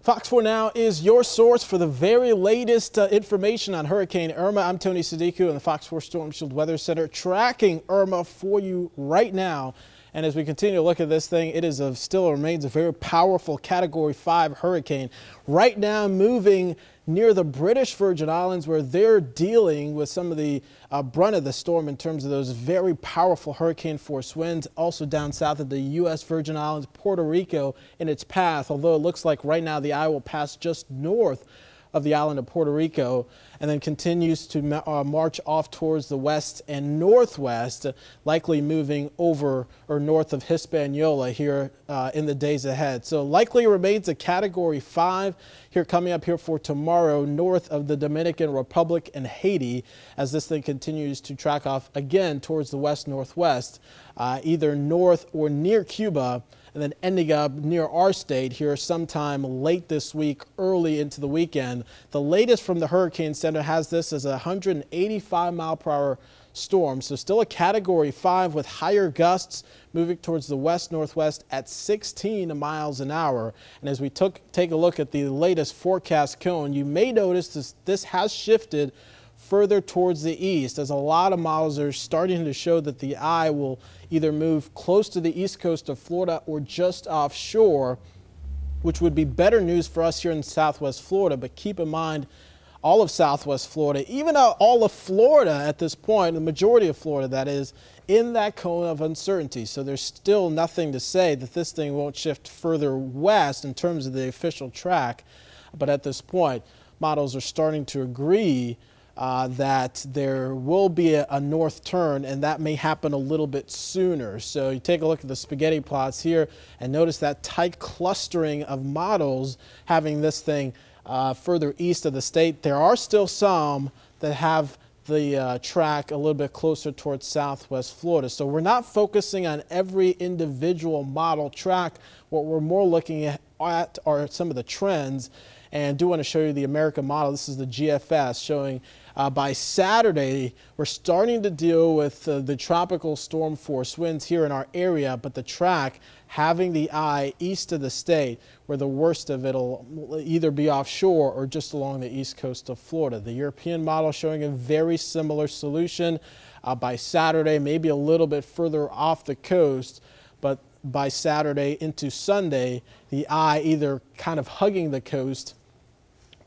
Fox 4 Now is your source for the very latest information on Hurricane Irma. I'm Tony Sadiku in the Fox 4 Storm Shield Weather Center, tracking Irma for you right now. And as we continue to look at this thing, it is still remains a very powerful Category 5 hurricane. Right now moving near the British Virgin Islands, where they're dealing with some of the brunt of the storm in terms of those very powerful hurricane force winds. Also down south of the U.S. Virgin Islands, Puerto Rico in its path, although it looks like right now the eye will pass just north of the island of Puerto Rico and then continues to march off towards the west and northwest, likely moving over or north of Hispaniola here in the days ahead. So likely remains a Category 5 here coming up here for tomorrow north of the Dominican Republic and Haiti, as this thing continues to track off again towards the west-northwest, either north or near Cuba, and then ending up near our state here sometime late this week, early into the weekend. The latest from the Hurricane Center has this as a 185-mile-per-hour storm, so still a Category 5 with higher gusts moving towards the west-northwest at 16 miles an hour. And as we take a look at the latest forecast cone, you may notice this has shifted further towards the east, as a lot of models are starting to show that the eye will either move close to the east coast of Florida or just offshore, which would be better news for us here in southwest Florida. But keep in mind, all of southwest Florida, even all of Florida at this point, the majority of Florida that is, in that cone of uncertainty. So there's still nothing to say that this thing won't shift further west in terms of the official track. But at this point, models are starting to agree that there will be a north turn, and that may happen a little bit sooner. So you take a look at the spaghetti plots here and notice that tight clustering of models having this thing further east of the state. There are still some that have the track a little bit closer towards southwest Florida. So we're not focusing on every individual model track. What we're more looking at are some of the trends. And I do want to show you the American model. This is the GFS showing by Saturday, we're starting to deal with the tropical storm force winds here in our area, but the track having the eye east of the state, where the worst of it will either be offshore or just along the east coast of Florida. The European model showing a very similar solution by Saturday, maybe a little bit further off the coast, but by Saturday into Sunday, the eye either kind of hugging the coast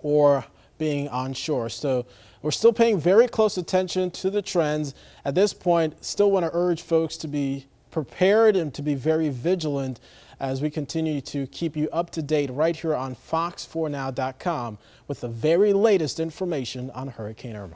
or being onshore. So we're still paying very close attention to the trends. At this point, still want to urge folks to be prepared and to be very vigilant as we continue to keep you up to date right here on fox4now.com with the very latest information on Hurricane Irma.